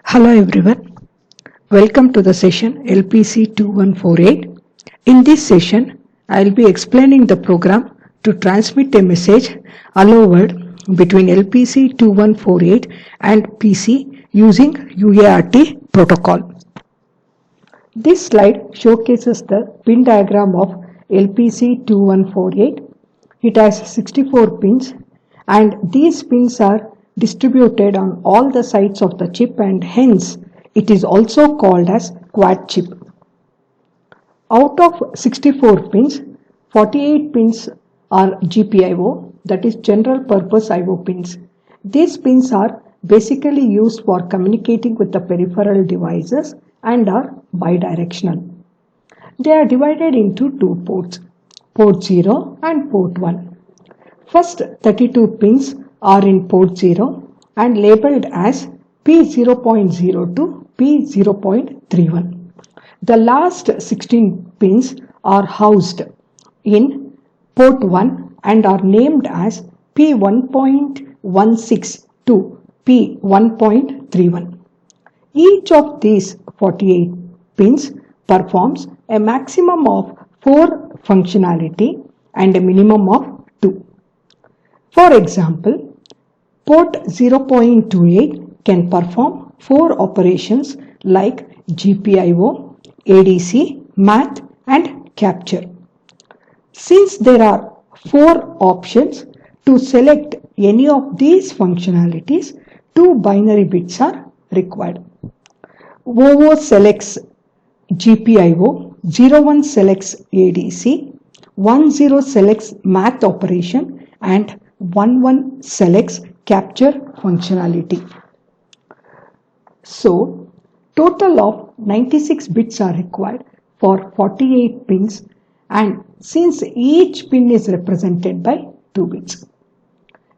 Hello everyone, welcome to the session LPC 2148. In this session, I will be explaining the program to transmit a message hello world between LPC 2148 and PC using UART protocol. This slide showcases the pin diagram of LPC 2148. It has 64 pins and these pins are distributed on all the sides of the chip and hence it is also called as quad chip. Out of 64 pins, 48 pins are GPIO, that is general purpose IO pins. These pins are basically used for communicating with the peripheral devices and are bidirectional. They are divided into two ports, port 0 and port 1. First 32 pins are in port 0 and labeled as P0.0 to P0.31. The last 16 pins are housed in port 1 and are named as P1.16 to P1.31. Each of these 48 pins performs a maximum of 4 functionality and a minimum of 2. For example, port 0.28 can perform 4 operations like GPIO, ADC, math and capture. Since there are 4 options, to select any of these functionalities, 2 binary bits are required. OO selects GPIO, 01 selects ADC, 10 selects math operation and 11 selects capture functionality. So, total of 96 bits are required for 48 pins and since each pin is represented by 2 bits.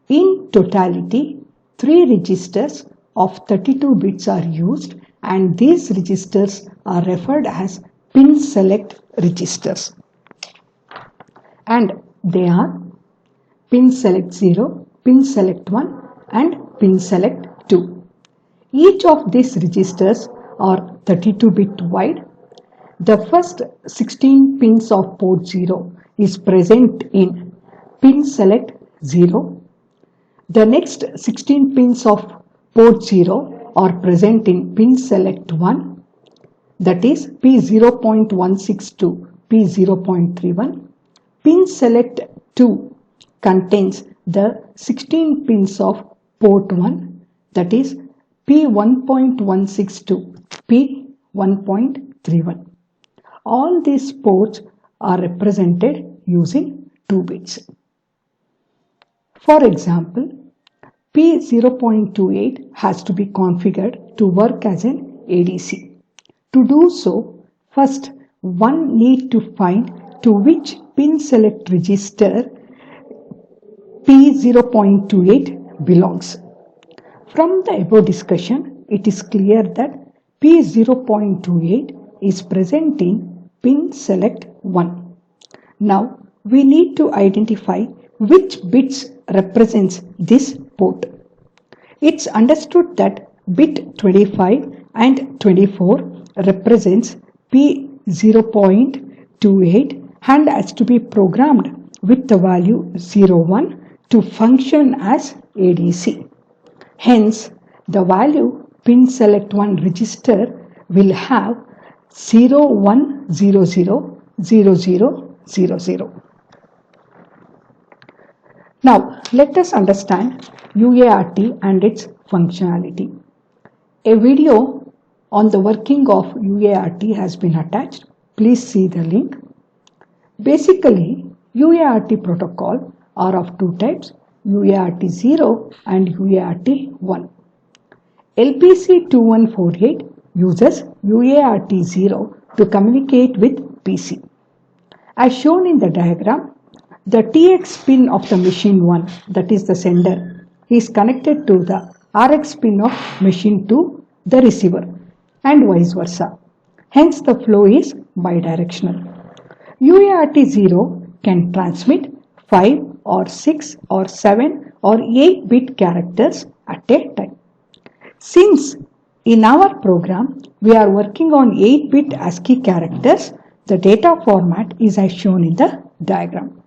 In totality, 3 registers of 32 bits are used and these registers are referred as pin select registers. And they are pin select 0, pin select 1 and pin select 2. Each of these registers are 32-bit wide. The first 16 pins of port 0 is present in pin select 0. The next 16 pins of port 0 are present in pin select 1, that is P0.16 to P0.31. Pin select 2 contains the 16 pins of port 1, that is P1.16 to P1.31. All these ports are represented using 2 bits. For example, P0.28 has to be configured to work as an ADC. To do so, first one need to find to which pin select register P0.28 belongs. From the above discussion, it is clear that P0.28 is present in pin select 1. Now, we need to identify which bits represents this port. It's understood that bit 25 and 24 represents P0.28 and has to be programmed with the value 01 to function as ADC. Hence, the value pin select 1 register will have 01000000. Now, let us understand UART and its functionality. A video on the working of UART has been attached. Please see the link. Basically, UART protocol are of 2 types, UART 0 and UART 1. LPC 2148 uses UART 0 to communicate with PC. As shown in the diagram, the TX pin of the machine 1, that is the sender, is connected to the RX pin of machine 2, the receiver, and vice versa. Hence, the flow is bidirectional. UART 0 can transmit 5 or 6 or 7 or 8 bit characters at a time. Since In our program, we are working on 8-bit ASCII characters. The data format is as shown in the diagram.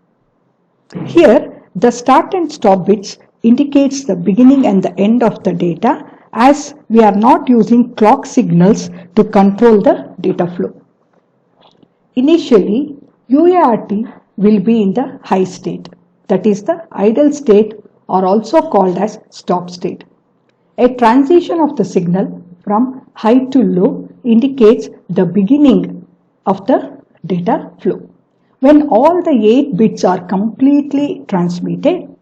Here, the start and stop bits indicates the beginning and the end of the data, as we are not using clock signals to control the data flow. Initially, UART will be in the high state, that is the idle state, or also called as stop state. A transition of the signal from high to low indicates the beginning of the data flow. When all the 8 bits are completely transmitted,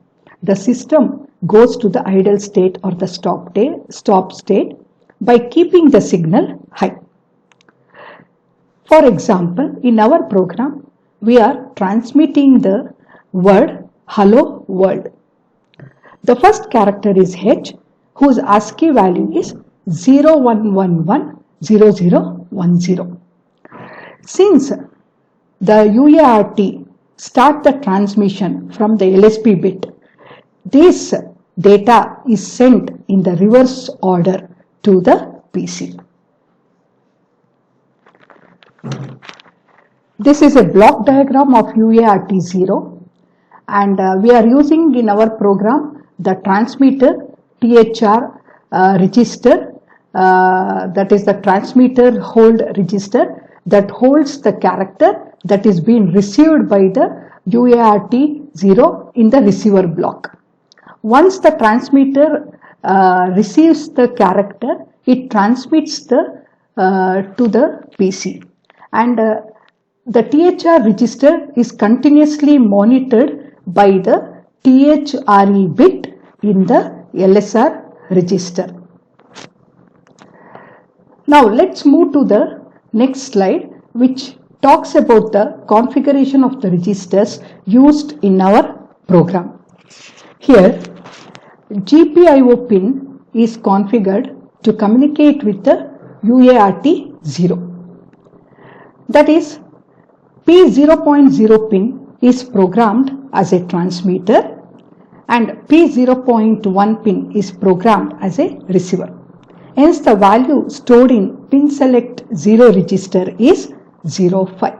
the system goes to the idle state or the stop state by keeping the signal high. For example, in our program, we are transmitting the word hello world. The first character is H, whose ASCII value is 01110010. Since the UART start the transmission from the LSB bit, this data is sent in the reverse order to the PC. This is a block diagram of UART 0, and we are using in our program the transmitter THR register, that is the transmitter hold register that holds the character that is being received by the UART 0 in the receiver block. Once the transmitter receives the character, it transmits to the PC, and the THR register is continuously monitored by the THRE bit in the LSR register. Now let's move to the next slide, which talks about the configuration of the registers used in our program. Here, GPIO pin is configured to communicate with the UART 0. That is, P0.0 pin is programmed as a transmitter and P0.1 pin is programmed as a receiver. Hence, the value stored in pin select 0 register is 05.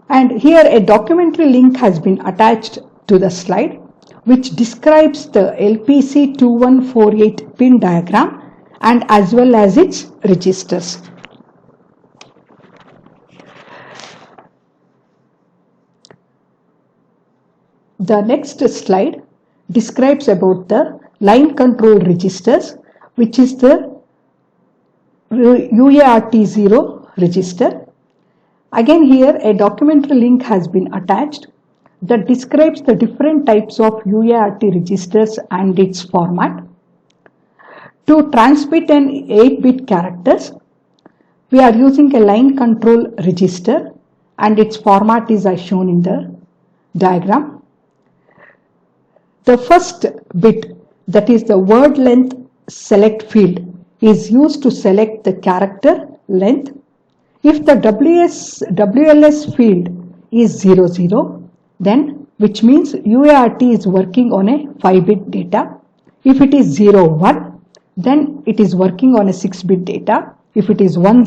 And here a documentary link has been attached to the slide, which describes the LPC2148 pin diagram and as well as its registers. The next slide describes about the line control registers, which is the UART 0 register. Again, here a documentary link has been attached that describes the different types of UART registers and its format. To transmit an 8-bit characters, we are using a line control register and its format is as shown in the diagram. The first bit, that is the word length select field, is used to select the character length. If the WLS field is 00, then which means UART is working on a 5-bit data. If it is 01, then it is working on a 6-bit data. If it is 10,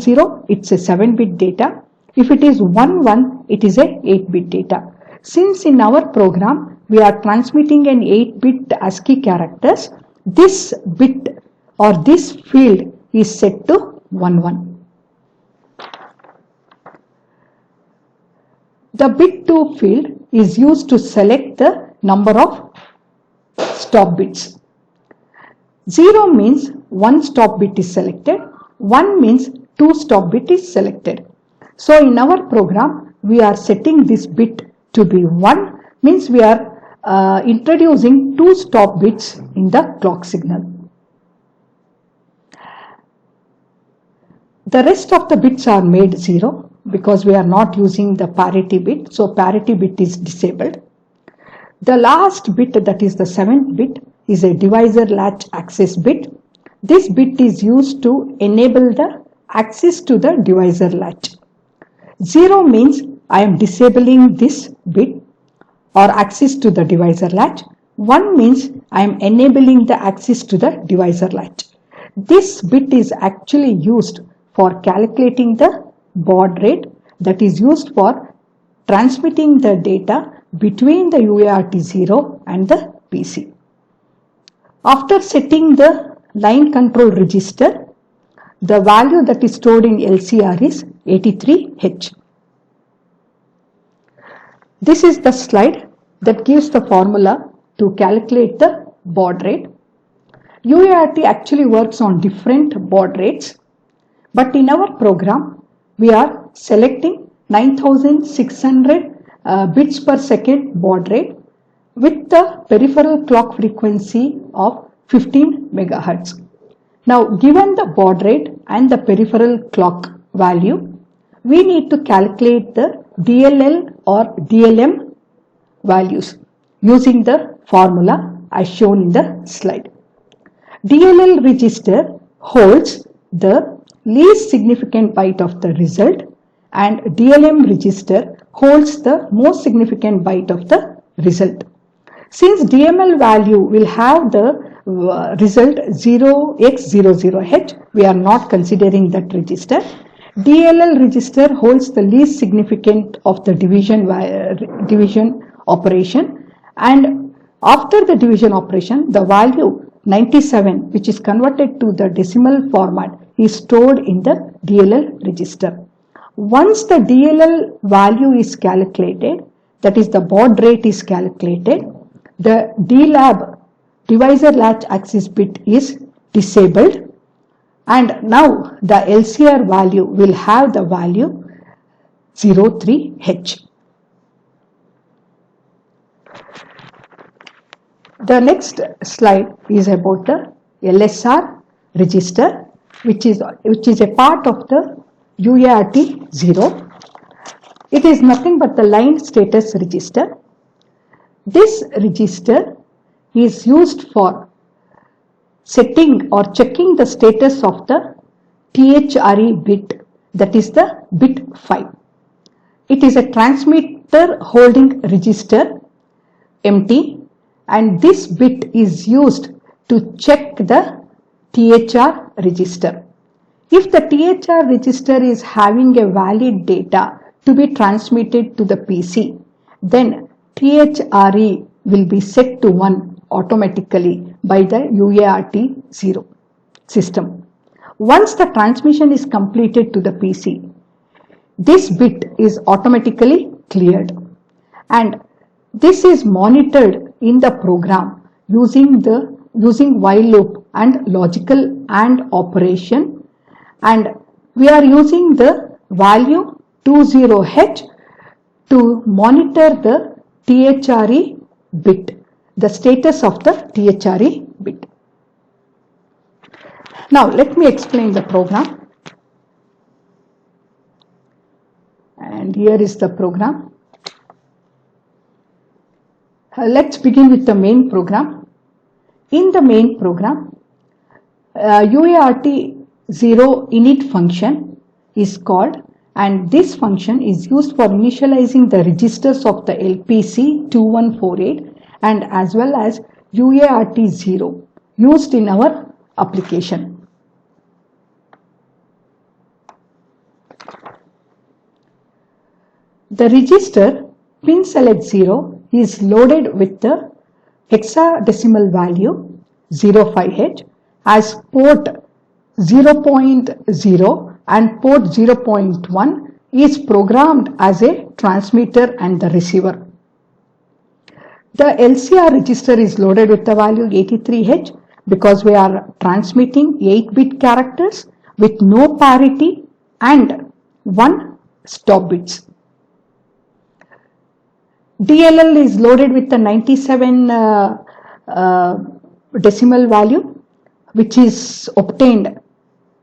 it's a 7-bit data. If it is 11, it is a 8-bit data. Since in our program we are transmitting an 8-bit ASCII characters, this bit or this field is set to 11. The bit 2 field is used to select the number of stop bits. 0 means 1 stop bit is selected, 1 means 2 stop bit is selected. So in our program we are setting this bit to be 1, means we are introducing 2 stop bits in the clock signal. The rest of the bits are made 0 because we are not using the parity bit, so parity bit is disabled. The last bit, that is the 7th bit, is a divisor latch access bit. This bit is used to enable the access to the divisor latch. 0 means I am disabling this bit or access to the divisor latch. 1 means I am enabling the access to the divisor latch. This bit is actually used for calculating the baud rate, that is used for transmitting the data between the UART0 and the PC. After setting the line control register, the value that is stored in LCR is 83H. This is the slide that gives the formula to calculate the baud rate. UART actually works on different baud rates, but in our program we are selecting 9600 bits per second baud rate with the peripheral clock frequency of 15 MHz. Now, given the baud rate and the peripheral clock value, we need to calculate the DLL or DLM values using the formula as shown in the slide. DLL register holds the least significant byte of the result, and DLM register holds the most significant byte of the result. Since DML value will have the result 0x00H, we are not considering that register. DLL register holds the least significant of the division operation, and after the division operation, the value 97, which is converted to the decimal format, is stored in the DLL register. Once the DLL value is calculated, that is the baud rate is calculated, the DLAB divisor latch access bit is disabled, and now the LCR value will have the value 03H. The next slide is about the LSR register, which is a part of the UART0. It is nothing but the line status register. This register is used for setting or checking the status of the THRE bit, that is the bit 5. It is a transmitter holding register empty, and this bit is used to check the THR register. If the THR register is having a valid data to be transmitted to the PC, then THRE will be set to 1 automatically by the UART0 system. Once the transmission is completed to the PC, this bit is automatically cleared, and this is monitored in the program using while loop and logical AND operation, and we are using the value 20H to monitor the THRE bit, the status of the THRE bit. Now let me explain the program, and here is the program. Let's begin with the main program. In the main program, UART0 init function is called, and this function is used for initializing the registers of the LPC2148 and as well as UART0 used in our application. The register pin select 0 is loaded with the hexadecimal value 05H as port 0.0 and port 0.1 is programmed as a transmitter and the receiver. The LCR register is loaded with the value 83H because we are transmitting 8-bit characters with no parity and 1 stop bits. DLL is loaded with the 97 decimal value, which is obtained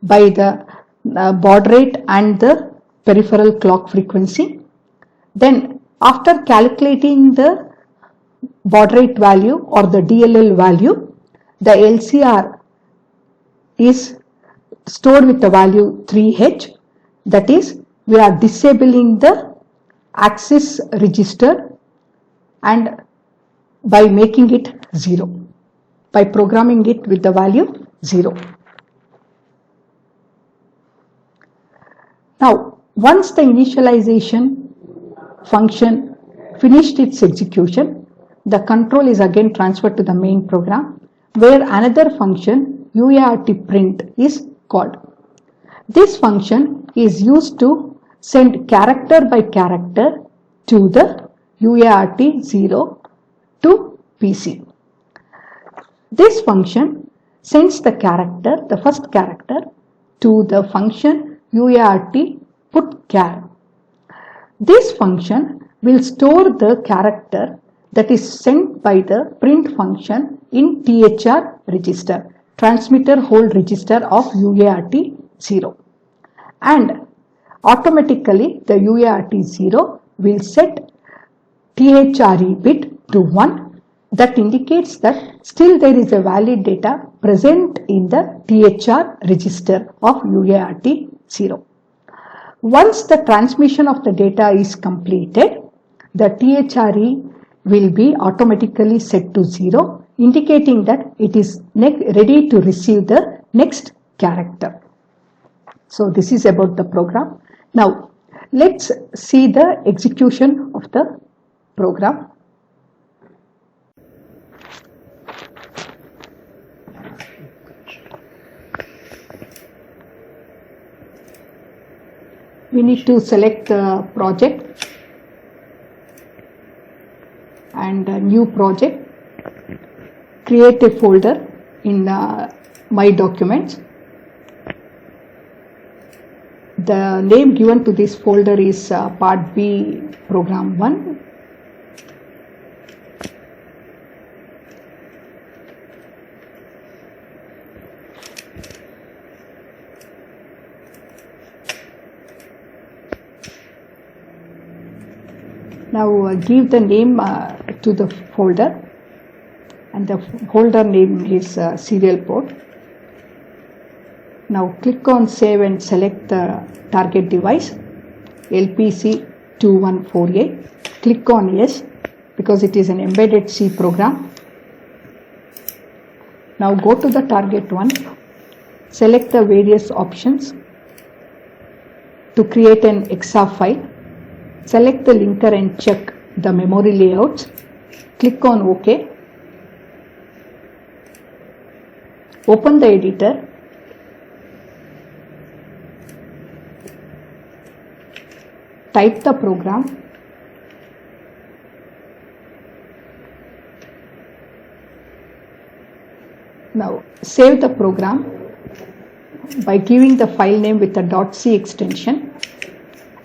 by the baud rate and the peripheral clock frequency. Then after calculating the baud rate value or the DLL value, the LCR is stored with the value 3H, that is we are disabling the access register and by making it 0, by programming it with the value 0. Now, once the initialization function finished its execution, the control is again transferred to the main program where another function UART print is called. This function is used to send character by character to the UART 0 to PC. This function sends the character, the first character, to the function UART putChar. This function will store the character that is sent by the print function in THR register, transmitter hold register of UART 0, and automatically the UART 0 will set THRE bit to 1. That indicates that still there is a valid data present in the THR register of UART 0. Once the transmission of the data is completed, the THRE will be automatically set to 0, indicating that it is ready to receive the next character. So this is about the program. Now let's see the execution of the program. We need to select the project and a new project, create a folder in My Documents. The name given to this folder is Part B Program 1. Now give the name to the folder, and the folder name is serial port. Now click on save and select the target device LPC2148. Click on yes because it is an embedded C program. Now go to the target one, select the various options to create an EXA file. Select the linker and check the memory layouts. Click on OK. Open the editor. Type the program. Now save the program by giving the file name with the .c extension,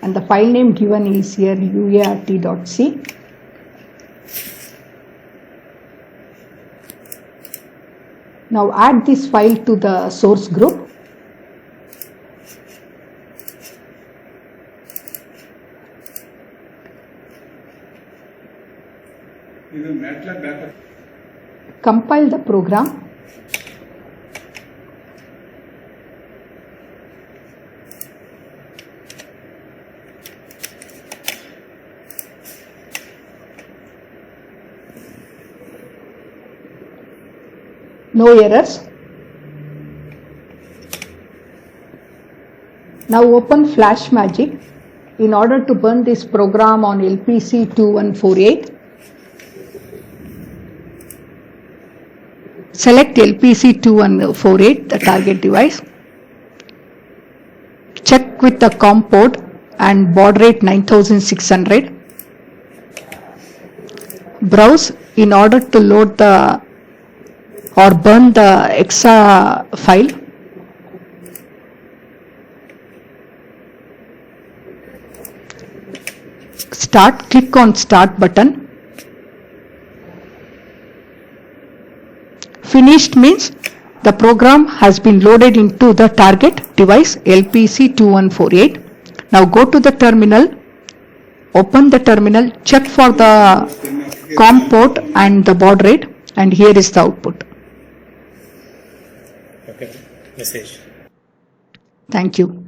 and the file name given is here uart.c. Now add this file to the source group. Compile the program. No errors. Now open FlashMagick. In order to burn this program on LPC2148, select LPC2148, the target device. Check with the COM port and baud rate 9600. Browse in order to load the or burn the EXA file. Click on Start button. Finished means the program has been loaded into the target device LPC2148. Now go to the terminal, open the terminal, check for the COM port and the baud rate, and here is the output. Okay, message. Thank you.